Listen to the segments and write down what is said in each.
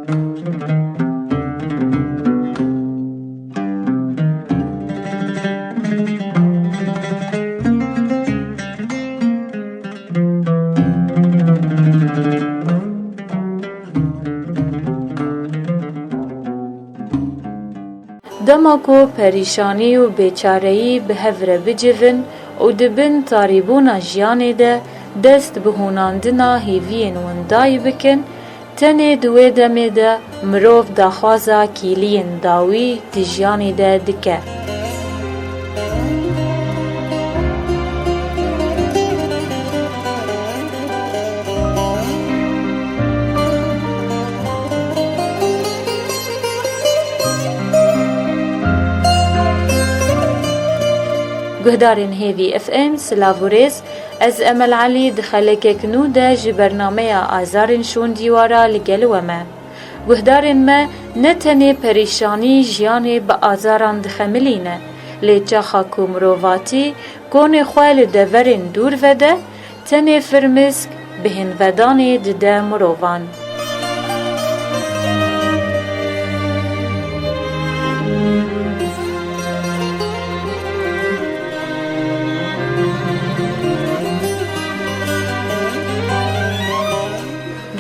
دماکو پریشانی و بیچارهی به هفره بجیون و دبن تاریبونا جیانه ده دست به هوناندنا هیوین وندای بکن تنه دوی دمه ده مروف داخوازا کیلین داوی تجیانه ده دکه. گهدارین هیوی اف ام سلاوریز از امل علی دخلک کنو ده جی برنامه آزارین شون دیوارا لگلو ما. گهدارین ما نتنی پریشانی جیانی با آزاران دخملینه لیچا خاکو مروواتی کون خوال دورین دور وده تنی فرمسک بهن ودانی ده مرووان.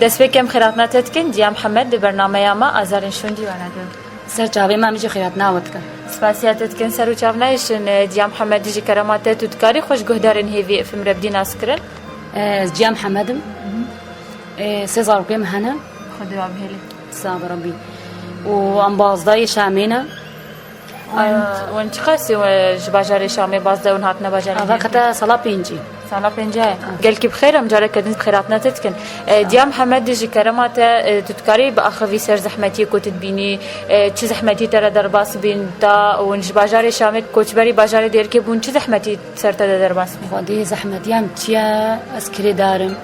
دست بکم خیرات نتت کن دیا محمد دی برنامه ما آزارین شون دیوانه دون سر چاوی ما میشه خیرات ناوت کن سپاسیاتت کن سر و چاو نایشن دیا محمد دیجی کراماتت و دکاری خوش گهدارین هیوی افم ربدی ناس کرن دیا محمدم سيزار قيم هنا خدوا بهلي صاب ربي وام بازداي شامينا وانت خاصي باجاري شامي بازدا ونهاتنا باجاري هذا صلاة بينجي صلاة بينجي قالك بخير ام جارك كدنت خيراتنا تتكن ديا محمد ديجي كرامات تتكاري باخوي سر زحمتي كنت تبيني چه زحمتي ترى درباس بين تا ونج باجاري شامي كوچبري باجاري دير كي بون چه زحمتي سرتا درباس خدي زحمتي ام تيا اسكري دارم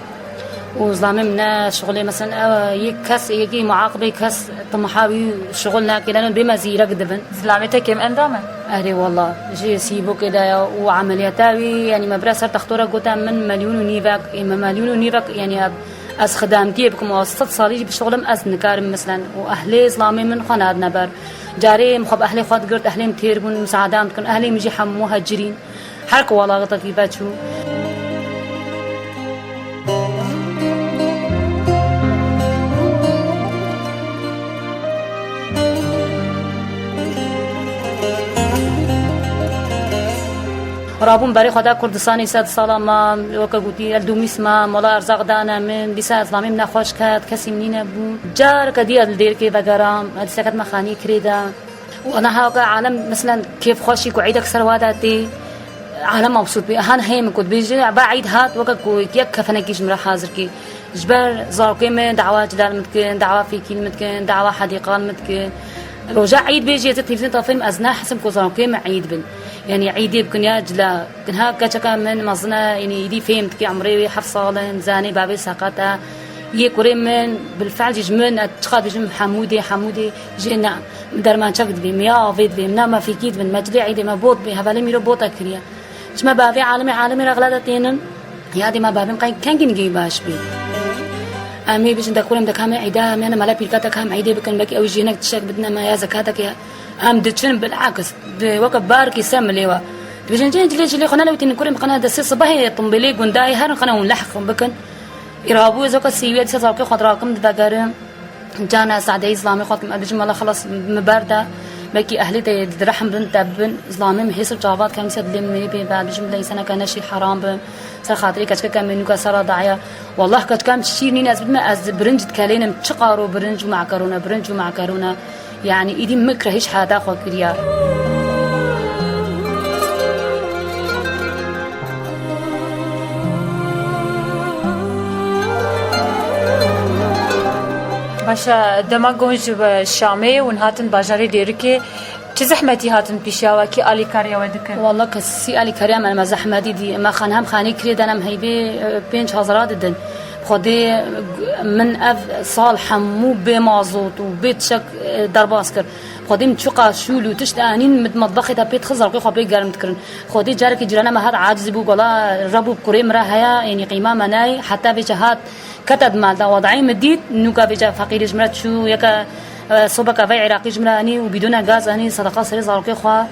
وظلامي منا شغلي مثلا يكس يجي معاقبه كس طمحاوي شغلنا كده بما زيرك دبن ظلامتك كم اندامه أري والله جي سيبو كده وعملياتاوي يعني مبرسر تختورة قوتا من مليون ونيفاك إما مليون ونيفاك يعني أز خدامتي بكم وسط صالي بشغلم أز نكارم مثلا وأهلي ظلامي من خناد نبر جاري مخب أهلي خد قرت أهلي متيربون مساعدة متكن أهلي مجي حم مهاجرين حرك والله غطا كيفات شو رابون برای خدا کردستانی صد سالا ما وقت گویی الدومیس ما ملا ارزاق دانا من بیس اسلامی من خوش کرد کسی منی نبود جار کدی الدیر کی وگرام سکت مخانی کریدا و أنا هاقا عالم مثلا كيف خوشي كوعيد أكثر واداتي عالم مبسوط بي هان هيم كنت بيجي بعيد هات وقت كويت يك فنكيش مرا حاضر كي جبر زارقي من دعوات جدال متكن دعوة في كيل متكن دعوة حديقان متكن رجع عيد بيجي تلفزيون طافين أزنا حسب كوزارقي مع عيد بن يعني عيدي بكن يا جلا كن هاك كذا من مزنا يعني يدي فهمت كي عمري حفصة زاني بابي ساقطة يكوري من بالفعل جمن اتخاذ جم حمودي جينا درمان شقد بي ميا فيد بي منا ما في كيد من مجلي عيدي ما بوط بي هبالي ميرو بوطا كريا ما بابي عالمي رغلاتين يا دي ما بابي مقاين كان جي باش بي امي بيش انت كلهم دكام عيدا انا مالا بيلكاتا كام عيدي بكن بكي او جينك تشك بدنا ما يا زكاتك يا ام دتشن بالعكس وقت باركي سمليوا بيجن جي خنا لو تنكرم قناه دس صباحي طنبلي غنداي هر قناه ونلحق بكن إرهابو إذا كسيوية تسافر خضراكم دقارم جانا سعدي إسلامي خاطكم أبجم الله خلاص مباردة بكي أهلي تدرحم بنت بن إسلامي محيص الجوابات كم يسدلم مني بعد بجم لي سنة كان شيء حرام بن سر خاطري كذا كم منو كسر ضايع والله كذا كم شيء نين أزبد ما أز برنج تكلين متشقارو برنج ومعكرونة يعني إيدي مكرهش حدا خاطريا باشا دما گونج شامي ونهاتن باجاري ديركي چه زحمتي هاتن بيشاوا كي الي كاريا ودك والله كسي الي كاريا ما زحمتي دي ما خانهم خاني كريد انا مهيبه 5000 ددن خدي من اف صالح مو بمازوت وبيت شك درباسكر خودیم چقا شولو تشت آنین مطبخی تا پیت خزر خو بی گرم تکرن خودی جاری که جرانه ما هر عاجز بو قلا ربو کریم را هيا يعني قيمة مناي حتى بجهات كتد مال دا وضعي مديد نوكا بجا فقير جمرات شو يكا صبك في عراقي جمراني وبدون غاز اني صدقه سري زاركي خو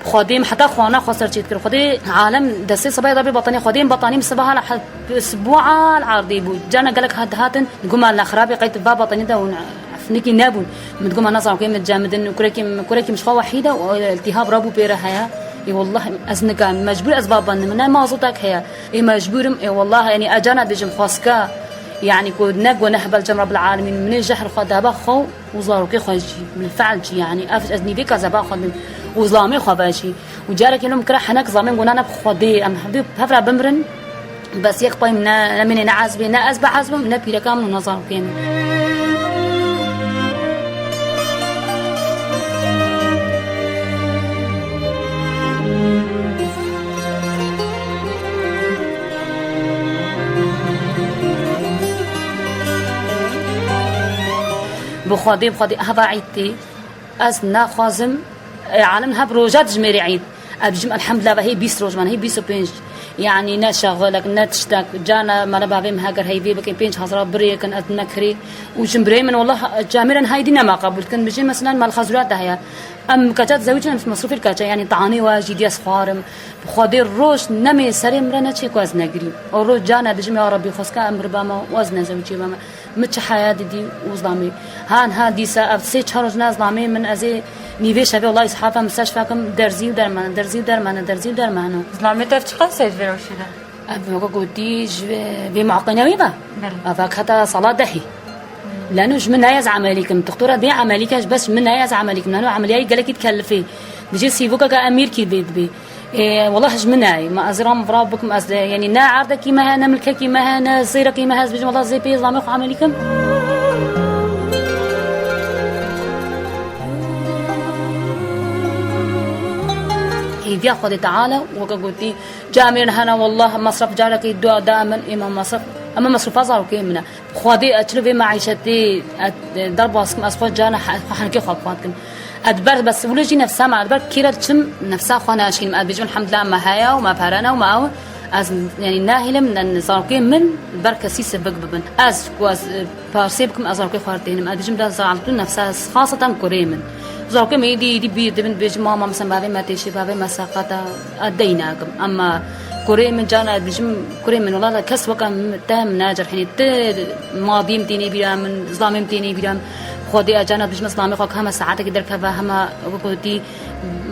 خودیم حتی خوانا خسر چیت کرد خودی عالم دستی صباح دبی بطنی خودیم بطنیم صباح لحد اسبوع العرضي بود جانا قالك هاتن قمال الخرابي قيت بابا بطني ده نيكي نابون متقوم نظر كيم متجامدن وكريكي مش وحيده والتهاب رابو بيرها هيا اي والله ازنك مجبور اسبابا من ما زوتك هيا اي مجبور اي والله يعني اجانا بجم خاسكا يعني كود نق ونهبل جم رب العالمين من الجحر خدابا خو وزاروكي خوجي بالفعل جي يعني افج ازني بك زبا خد وظلامي خباشي وجارك لهم كره حنك ظلامي قلنا بخدي ام حبيب هفرا بمرن بس يقبي من نعزبي ناز بعزبه من بيرا كامل نظر كيم بخدي هذا عيدتي از ناخذم عالم هب روجات جميري عيد ابجم الحمد لله هي 20 روج من هي 25 يعني نشغلك نتشتك جانا ما بافهم هاجر هي في بكين 5000 بري كان اتنكري وجمبري من والله جامرا هاي دينا ما قبل كان بيجي مثلا مال خزرات هي ام كجات زوجنا في مصروف الكاجا يعني طعاني واجد يسخارم بخدي الروش نمي سريم رنا شي كواز نجري الروج جانا بجم يا ربي خسكا امر باما وزن زوجي باما متش حياه دي وظلامي هان هادي ساعه سي تشارج ناس ظلامي من ازي نيفيش هذا والله صحافه مستشفاكم درزي ودرمان ظلامي تفتقد سيد فيروشيدا ابو قودي بمعقنه ويبا افاك حتى صلاه دحي لانه من هيز عمليكم دكتوره دي عمليكش بس من هيز عمليكم لانه عمليه قالك يتكلفي بيجي سيفوكا كامير كي بيت بي إيه والله جمناي ما ازرام برابكم يعني نا عرضك ما هنا ملكك ما هنا زيرك ما هز بيجي والله زي بي ظلامي عمليكم هي خذ تعالى وقلتي جامعنا هنا والله مصرف جارك يدوا دائما اما مصرف اما مصروف ازار كيمنا خذي اتلفي معيشتي ضرب واسكم اسفو جانا حنكي خطواتكم ادبر بس ولجي نفسها ما ادبر كيرا تشم نفسها خوانا شيء بيجون الحمد لله ما هيا وما بهرانا وما از يعني ناهله من الزاركي من بركه سي سبق ببن از كواز بارسيبكم ازاركي خارتين ما بيجم ده زعلتون نفسها خاصه كريمن زاركي ما يدي بيدبن بيج ماما مثلا بابي ما تيشي بابي ما ساقطه اديناكم اما كريمن جانا بيجم كريمن والله كسوه كان تام ناجر حين ماضي متيني بيرام من ظلام متيني بيرام خودي اجانا بيجم اسلامي خو كما ساعات كدر كفا هما وقتي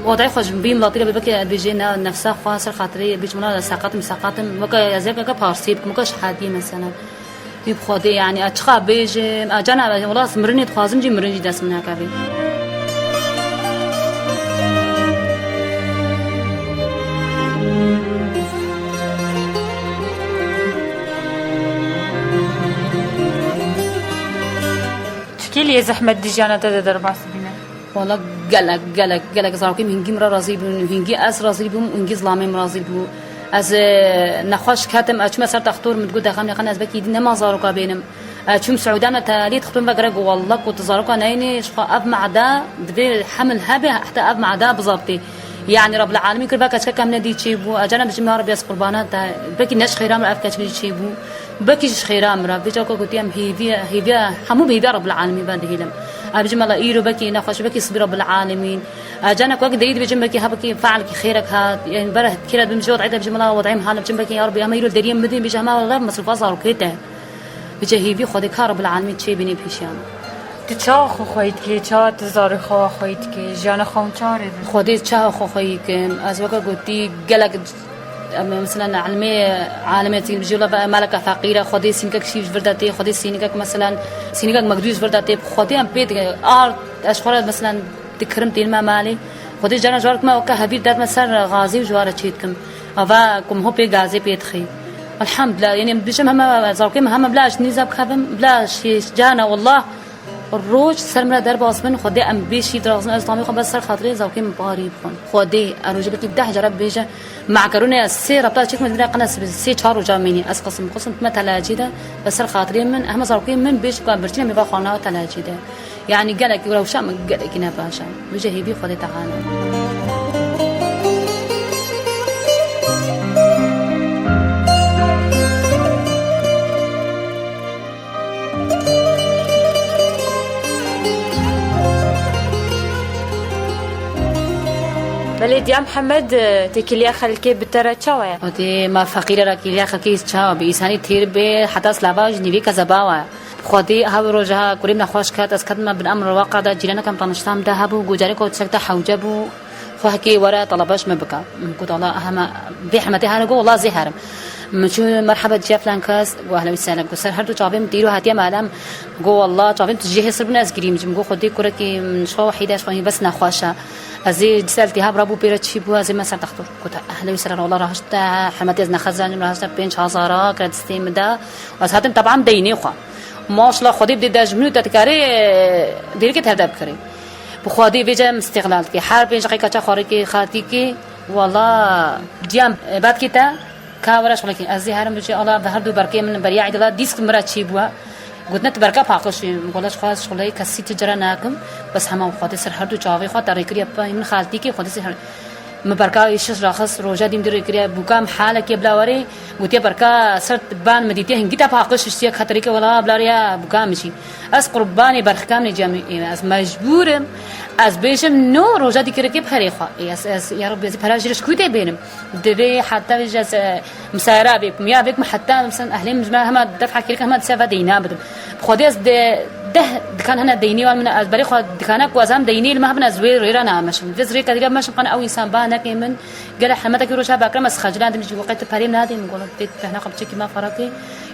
وضعي خوش بين لطيله ببكي بيجينا نفسها خاصر خاطري بيجمنا ساقطم وكا زيك بارسيب مكاش حادي مثلا يبخدي يعني اتخا بيجي اجانا والله مرني خازم جي مرني داس منها كابي لي زحمة ديجانا تدر باس بينا والله قالك زاركي هنجي مرا راضي بون هنجي اس راضي بون هنجي ظلامي راضي بون از نخوش كاتم اچ مسر تختور متقول دخم يقن از بكي دي ما زاروكا بينم اچم سعودانا تالي تختم بقرق والله كنت زاروكا نيني شفا اب معدا دبي حمل هبه حتى اب معدا بضبطي يعني رب العالمين كل باكا كم ندي تشيبو اجانا بجمع ربي اس قربانات بكي نش خيرام افكاش تشيبو بكيش خيرام رب بيجاكو قتيم هي حمو بيبي رب العالمين بعد هيلم ابجم الله ايرو بكي نخش بكي صبر رب العالمين اجانا وقت ديد بجم بكي هبكي فعلك خيرك هات يعني بره كده بمجود عيد بجم الله وضعيم حال بجم بكي يا ربي اما يرو دريم مدين بجما والله مصروف ازار كيته بجي بي خدك رب العالمين تشي بني بيشان تشا خو خويت كي تشا تزار خو خويت كي جانا خون چاره خودي تشا خو خويك از وقت قلتي قالك مثلا عالمية بجوله مالك فقيرة خدي سينك شيء فرداتي خدي سينك مثلا سينك مقدوس فرداتي خدي ام بيت اشخاص مثلا تكرمتي الماء مالي خدي جانا جوارك ما وكهبير دات مثلا غازي وجوارة تشيتكم افاكم هو بي غازي بيتخي الحمد لله يعني بجم هم زوقي هم بلاش نيزاب خبم بلاش جانا والله الروج سرمرا درب اسمن خدي ام بيشي درازن اسلامي خو بس سر خاطري زوقي مباري بخون خدي اروج بك بده جرب بيجا معكرونه سي ربطه تشيك من قناس سي چارو جاميني اس قسم مثلا جيده بس سر خاطري من اهم زوقي من بيش كان برتين مي باخونا تلاجيده يعني قالك ولو شام قالك نباشا وجهي بي خذ تعالى. بلد يا محمد تكليا خلكي بترى تشاويا ودي ما فقيرة راكيليا خلكي تشاو بإنساني تير بي حتى سلافاج نيفي كزباوا خودي هاو روجها كريم نخوش كات اسكت ما بالامر الواقع دا جيرانا كم طنشتام ده هبو جوجاري كو تسكت حوجبو فهكي ورا طلباش ما بكا قلت الله اهم بحمتي هانغو والله زهرم مشو مرحبا جيا فلان كاس واهلا وسهلا كسر هردو جابم ديرو هاتيا مالام جو والله جابم تجي حسب ناس جريم جو خودي كركي من شو وحيده شوي بس نخوشه ازي سالتي ها برابو بيرتشي بو ازي ما صار تخطر قلت اهلا وسهلا والله راحت حماتي ازنا خزان راحت 5000 كرت ستيم ده واساتم طبعا ديني خو ما شاء الله خودی بدی داشمنو تکاری دیری که تهداب کری بخوادی ویجم استقلال کی هر پنج دقیقه خاری کی خاطی کی والله جام بعد کتا کاورش ولی کی از هرم بچه الله به هر دو برکه من بریا عدلا دیسک مرا چی بوا قلت نت برکه پاکش مقولش خواست شغلی کسی تجرا ناکم بس همه خاطر سر هر دو جاوی خاطر ریکری من خالتی کی خاطر سر مبركا يشش راخص روجا ديم دري كريا بوكام حالك بلاوري قلت بركا صرت بان مديتي هنجيتا باقش اشتيا خاطريك ولا بلاريا بوكام مشي اس قرباني برخكام جامي از مجبور از بيشم نو روجا دي كريك بخريخه اس يا رب يزي بلاجرش كوتي بينم دبي حتى بجاز مسارا بكم يا بكم حتى مثلا اهلي مجمع هم دفع كريك هم تسافا دينا بدم خدي از ده كان هنا ديني ومن البري خد كانك وزام ديني ما بنا زوير ريرنا مش فزري كدي مش قنا او انسان بانك من قال حماتك يروشها باكرم اس خجلان دمج وقت بريم نادي نقول هنا قبل شكي ما فرقي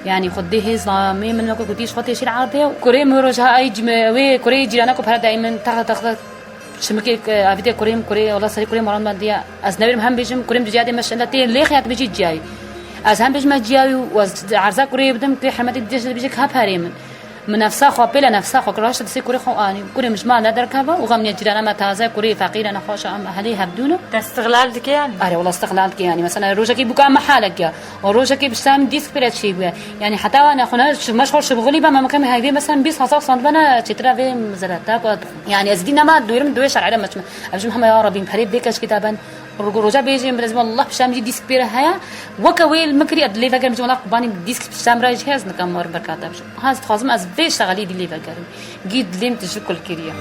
يعني خديه ظامي من لو كنتيش خدي شي عرضي كريم يروشها اي وي كوري جيرانك بحر دائما تاخذ شمكي افيدي كريم كوري والله سري كريم مران ماديا از نبير هم بيجم كريم جادي مش لتي ليه خيات بيجي جاي از هم بيجم جاي وعرزا كوري بدم كي حماتي ديش بيجي كاباريم من نفسها خو بلا نفسها خو كراش تسي كوري خو اني كوري مش ما ندر كبا وغم جيرانا ما تازه كوري فقير انا خوش ام اهلي هبدونه استغلال دك يعني اري والله استغلال يعني مثلا روجكي بوكا محلك يا وروجكي بسام ديسك بلا شيء يعني حتى انا خونا مشغول شغلي بما مكان هاي مثلا 20000 صندبنا تشترا في مزرعتك يعني ازدينا ما دوير شرع مش محمد يا ربي بحريب بيكش كتابا رجع بيجي لازم الله بشام جي ديسك بيرا هيا وكويل مكري ادلي فاكر مش والله قباني ديسك بشام راج هاز نكمر بركاته هاز خازم از فيش شغالي دي لي فاكر جيد لين تشكل كريا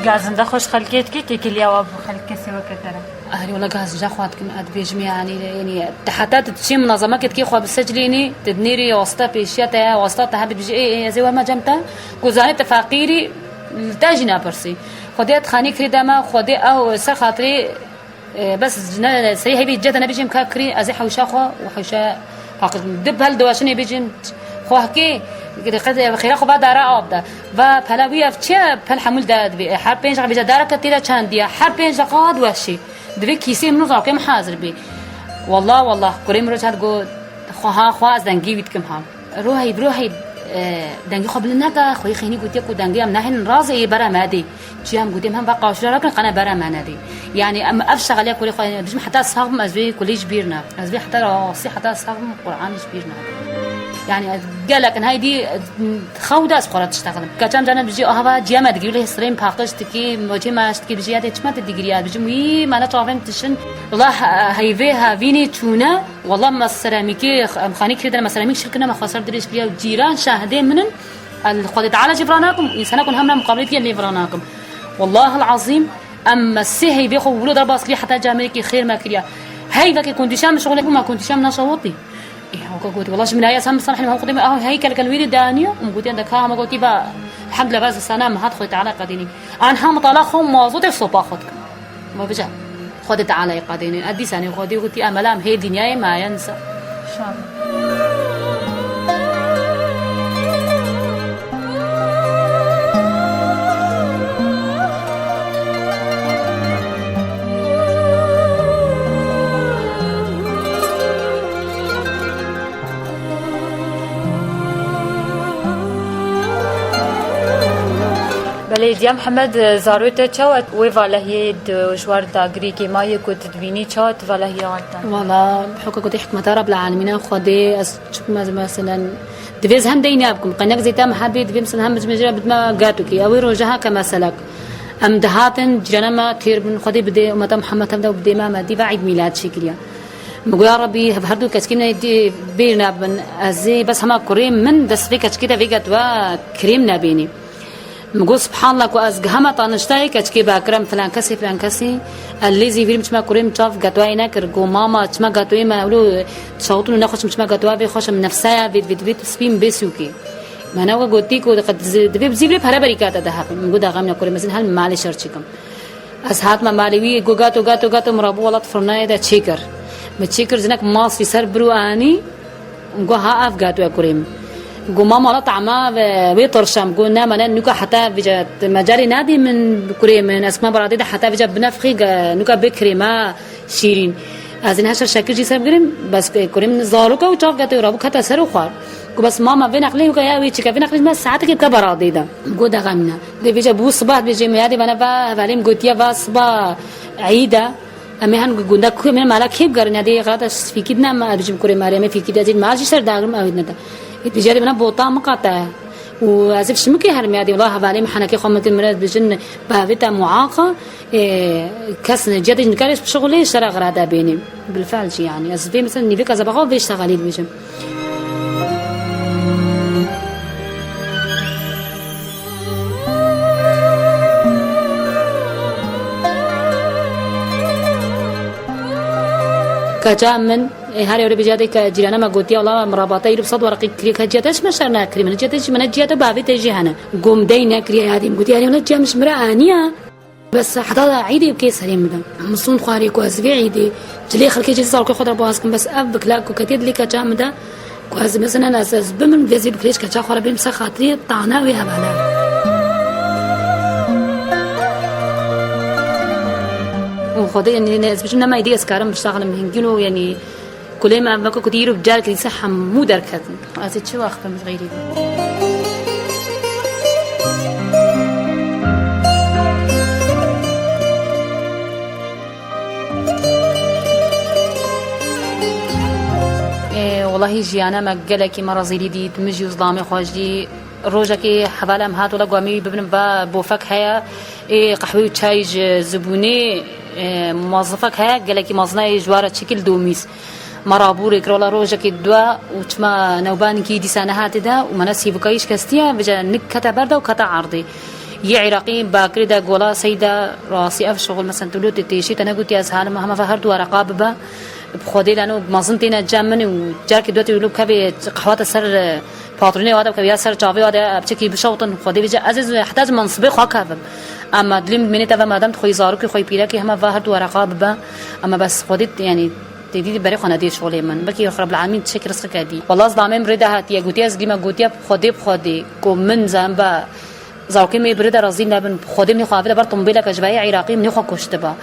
جازنده خوش خلقيت كي كليا واب خلق سوا كتره اهلي والله جاهز جا خواتكم اد بيجمي يعني حتى تشي منظمه كي خو بسجليني تدنيري واسطه بيشيتا واسطه هبي بيجي اي زي ما جمتا كوزاني تفاقيري تاجنا برسي خديت خاني كريدما خدي او سر خاطري بس جنا سري هي بيجي انا بيجي مكاكري ازي حوشا خو وحوشا حق دب هالدواشني بيجي خو هكي قد خير خو بعد را ابدا و پلاوی افچه پل حمل داد بی هر پنج بجا داره کتیلا چند دیا هر پنج قاد وشی دوی کیسه منو راکم حاضر بی والله کریم رو چند گو خو از دنگی ویت کم هم روحی دنگی خو بلنگا خوی خینی گوتی کو دنگی ام نهن رازی برا مادی چی هم گوتیم هم واقع شرا کن قنا برا مادی يعني ام افشغل يا كل خو بجم حتى صاغم ازوي كليش بيرنا ازوي حتى راسي حتى صاغم قران بيرنا يعني قال لك ان هايدي خوده اسقرات تشتغل كجام جانا بيجي هوا جيما دغيله سرين باقش تكي موجي ماش تكي بيجي هذه تشمت الدغريات بيجي مي ما نطافم تشن والله هيفيها فيني تونا والله ما السيراميكي مخانيك كده ما سيراميك شركنا ما خسر دريش بيا وجيران شاهدين من الخد تعالى جبراناكم انسانكم همنا مقابلتي اللي فراناكم والله العظيم اما السي بيخو ولو ضرب اصلي حتى جامريكي خير ما كريا هاي ذاك كنت شام شغلك ما كنت شام نشاطي إيه وقلت والله من آيات هم صنحنا ما قديم هيكل كالويد دانيو وقلت عندك ها ما قلت با الحمد لله بس السنة ما هاد خدت على قديني أنا هم طلاقهم موظوف الصباح خدك ما بجا خدت على قديني أدي سنة خدي قلت أملام هي الدنيا ما ينسى إن شاء الله بله دیا محمد زاروت چوت و والهی جوار تاگری که مایه کو تدبینی چات والهی آنتن والله بحكم كنت حكمة رب العالمين خدي شوف مثلا دفيز هم ديني أبكم قناك زيتا محبي دفي مثلا هم مجرى بدما قاتوكي أو روجها كما سلك أم دهاتن جرنا ما كثير من خدي بدي أمة محمد هم بدي ما دي بعيد ميلاد شكريا مقول يا ربي هردو كسكينا دي بيرنا بن أزي بس هما كريم من دس فيك كده فيك توا كريم نبيني مقول سبحان الله كواز هما طنشتاي كشكي باكرم فلان كسي اللي زي فيلم ما كريم تشاف قطوي نكر جو ماما تشما قطوي ما نقولوا تصوتوا ناخذ مش ما قطوي بيخش من نفسها بيت سبين بيسوكي ما انا قلت لك قد دبي بزيبري بحرا بريكاتا ده مقول ده غامنا كريم مثلا هل مالي شرچكم اسهات ما مالوي جو غاتو مرابو ولا فرناي ده تشيكر متشيكر زنك ماس في سر برو اني جو ها اف قطوي كريم جو ماما لا طعما بيطرشم قلنا ما نوكا حتى بجا مجالي نادي من كريم من اسماء برادي حتى بجا بنفخي نوكا بكري ما شيرين ازين هشر شكل جي سرغرم بس كريم زاروكا وشاف قطوي رابو كتا سر خوار بس ماما بين عقلي ويا ويتشكا بين عقلي ما ساعتك بكبرادي ده قودا غمنا دي بيجا بو صباح بيجي ميادي بنا فاليم قوتيا فاصبا عيده امهن قندا كو من مالا كيف قرنا دي غلط في كدنا ما بيجي كوري مريم في كده زين ماجي سر داغم او ندا بيجي بنا بوطا مقاطع وازف شمكي هرميادي والله فاليم حنكي خمت المراد بجن بافتا معاقه كسن جد نكرش بشغلي شرا غرادا بيني بالفعل شي يعني ازفي مثلا نيفي كذا بغاو بيشتغلي بيجي كجامن هاري وري بجادي كجيرانا ما قلتي والله مرابطه يرب صد ورقي كري كجاتش مشرنا كري من جاتش من جاته بابي تجي هنا قوم دينا كري هذه قلتي يعني ولا جا مش مرانيه بس حتى عيدي بكي سليم ده مصون خواري كواز في عيدي جلي خلك يجي صار كل خضر بواسكم بس ابك لا كتيد لي كجام ده كواز مثلا اساس بمن فيزي بكريش كجا خرا بيمس خاطري طعناوي هباله وخدي يعني ناس مش ما يدي اسكارم بشتغل من هنجينو يعني كل ما بكو كتير بجارك لي صحه مو دركت ازت شو اخفى مش غيري والله جيانا ما قالك مره زيدي دي تمجي ظلامي خوجي روجكي حوالم هات ولا قوامي ببن بو فكهه قهوه وشاي زبوني موظفك هيا قالك مازناي جواره شكل دوميس مرابور كرولا روجك الدواء وتما نوبانكي دي سنهات ده ومناسي بكايش كاستيا بجا نك كتا برده وكتا عرضي يا عراقي باكري دا قولا سيده راسي اف شغل مثلا تلوت تيشي انا قلت يا زهان ما فهرت ورقابه بخودي لانه مازنتينا جامني وجاك دوتي يقولوا كبي قهوه سر باتروني وهذا كبي سر جافي وهذا بتشكي بشوطن خودي بيجي عزيز احتاج منصبي خاكف اما دليم مني تبع مادام خوي زاروكي خوي بيراكي هم فهرت ورقابه اما بس خودي يعني تدي بري خنا دي شغلي من بكي رب العالمين تشكر رزقك دي والله ظلامي مريده هاتي قوتي از لما قوتي بخودي كم من زنبا زاروكي مي بريده رازينا بن خودي من خوافه بر طنبيله كجباي عراقي من خو كشتبا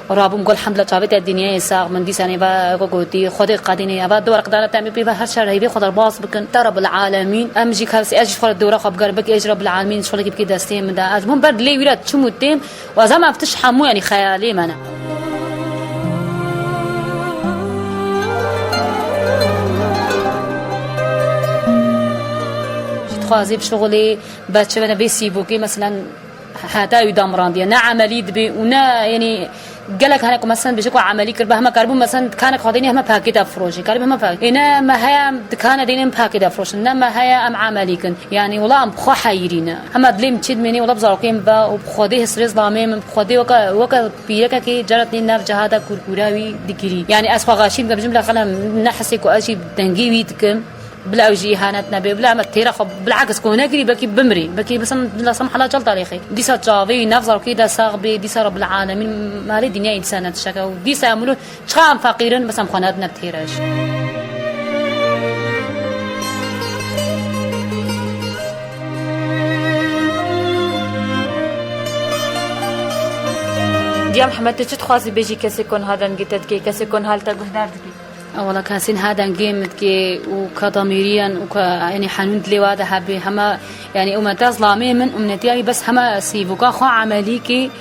رابم قول الحمد لله تابت الدنيا يساق من دي سنه با قوتي خودي قاديني ابا دور قدره تعمل بي هر شهر هيبي خضر باص بكن رب العالمين امجي كاس اجي خل الدوره خب قربك اجي رب العالمين شغلك بكي دستين من ده المهم برد لي ولاد شمو التيم وزعما ما افتش حمو يعني خيالي انا خوازي بشغلي باتش انا بيسيبوكي مثلا حتى يدام راندي انا عملي دبي ونا يعني قالك هناك مثلا بيجيكوا عملي كربه ما كربو مثلا كانك خديني هم باكيت افروجي كربه ما باكيت انا ما هي كان دينين باكيت افروش انما هي ام عمليكن يعني والله ام بخو حيرينا هم دليم تشد مني والله بزاركين با وبخودي سريز ضامم بخودي وكا بيركا كي جرت لي ناف جهاده كركوراوي دكري يعني اسفا غاشين بجمله قلم نحسك واجي دنجيويتكم بلا وجي هانتنا بلا ما تيرخ بالعكس كون اجري بكي بمري بكي بس لا سمح الله جلط عليخي دي ساتجافي نفزر كده صاغبي دي رب العالمين مالي دنيا انسان تشكا ودي ساملو شخام فقيرا بس ام خناتنا بتيراج دي محمد تخوازي بيجي كسي كون هذا نجتت كي كسي كون حالته قهدار دي والله كاسين هذا جيمت كي وكضميريا يعني حنون لواده هبي هما يعني أمتا ظلامي من أمنتي بس هما سيفوكا خو عملي كي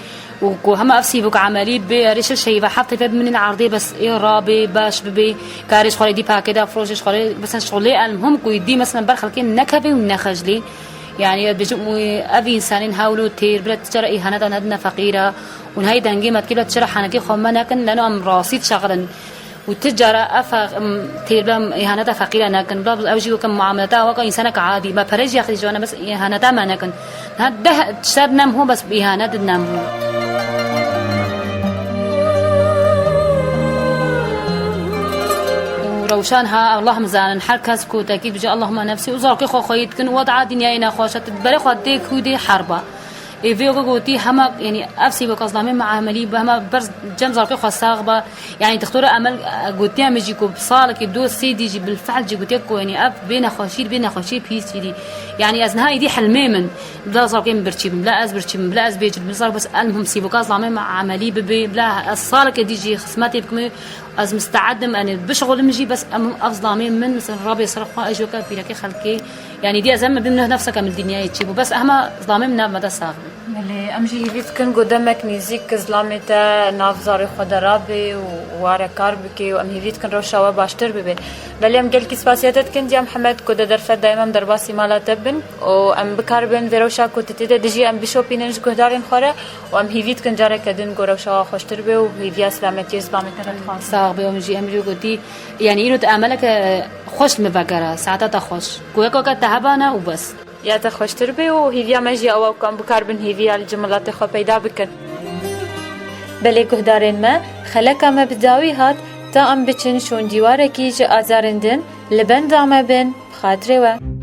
وهما أفسيفوك عملي بريش الشيء فحط في من العرضي بس رابي باش ببي كاريش خالي دي باكدا فروش خالي بس شغلي المهم كويدي مثلا برخلكين نكبي ونخجلي يعني بيجو أبي إنسانين هاولو تير بلا تجرى إهانة ندنا فقيرة ونهاي دنجي ما تكيل تجرى حنكي خمنا كن لأنه أم راسيد شغلا والتجارة تير بلا إهانة فقيرة نكن بلا أوجي وكم معاملتها وكا إنسانك عادي ما فرج يا أخي جوانا بس إهانة ما نكن هذا تشتر نم هو بس بإهانة النم هو روشانها اللهم زان حركز كوت أكيد بجا اللهم نفسي وزارك خو خيط كن وضع دنيانا خوشة تبري خديك هودي حربة في وقوتي هما يعني أفسي بقصلامي مع عملي بهما برز جم زارك خو صاغبة يعني تختار أمل قوتي مجيكو بصالك يبدو سيدي جي بالفعل جي قوتيكو يعني أب بين خشير بيس جدي يعني أزنها دي حلمي من بلا زارك برشي بلا أز برشي بلا أز بيج بلا بس المهم سي بقصلامي مع عملي بلا الصالك دي جي خصماتي بكمي از مستعدم أنا بشغل مجي بس أفضلامي من مثل رابي يصرفها أجوكا في لكي خلكي يعني دي أزم بمنه نفسك من الدنيا يتشيبو بس أهما ظلامي من مدى صاغ ملي أمجي هيفيت كن قدامك نيزيك ظلامتا نافزاري خدا رابي ووارا كاربكي وأم هيفيت كن روشاوا باشتر ببين بل أم قل كسباسياتت كن دي محمد كودا درفت دايما درباسي مالا تبن وأم بكاربن فيروشا كوتا تيدا دجي أم بشوبيننج قهدارين خورا وأم هيفيت كن جارة كدن قروشاوا خوشتر بي وهيفيا سلامتي ظلامتا رتخاص بيومجي أمري قلتي يعني إنه تأملك خوش مفكرة ساعتها خوش كويكو كتهبانا وبس يا تخوش تربي وهيفيا مجي أو كم بكاربن هيفيا الجملات خو بيدا بكن بلي كهدارين ما خلقا ما بداوي هات تا أم بچن شون ديواركي جا آزارندن لبن دعما بن بخاطروا